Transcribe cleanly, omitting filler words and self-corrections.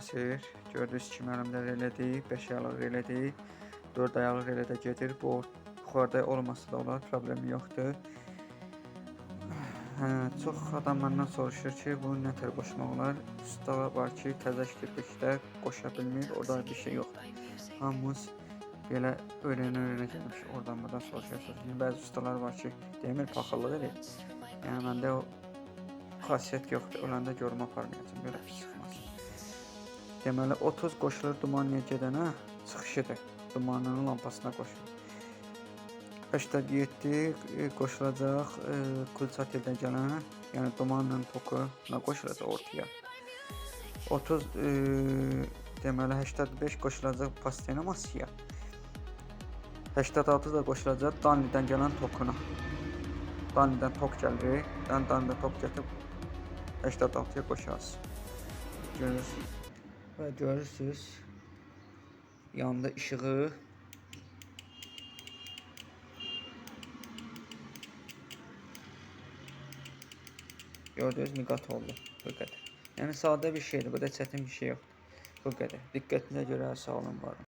basır. Gördüyünüz kimi əlimdə relədir, 5 ayarlıq relədir, 4 ayarlıq relədə gedir. Bu yuxarıda olmasa da olar, problemi yoxdur. Çox adam məndən soruşur ki, bunu nətər qoşmaq olar? Ustalar var ki, təzə kirpikdə qoşa bilmir, orada bir şey yoxdur. Hamımız belə öyrənə gəlmiş, oradan buradan soruşursınuz. Bəzi ustalar var ki, demir paxıllıq edir. Yəni məndə o xasiyyət yoxdur. Öləndə görmə aparmayacam, belə pis çıxmasın. Deməli, 30 qoşulur dumanla gedənə çıxışıdır. Dumanın lampasına qoşulur. 87 qoşulacaq kulçateldən gələnə, yəni dumanla tokuna qoşulacaq ortaya. 30 deməli 85 qoşulacaq pastenamasıya. 86 da qoşulacaq Danlidən gələn tokuna. Danlidən tok gəlir, Danlidən tok gətirib 86-ya qoşarsınız. Görürsünüz yanında işığı. Gördünüz miqat oldu. Bu qədər. Yəni sadə bir şeydir, bu da çətin bir şey yoxdur. Bu qədər. Diqqətinizə görə sağ olun, var olun.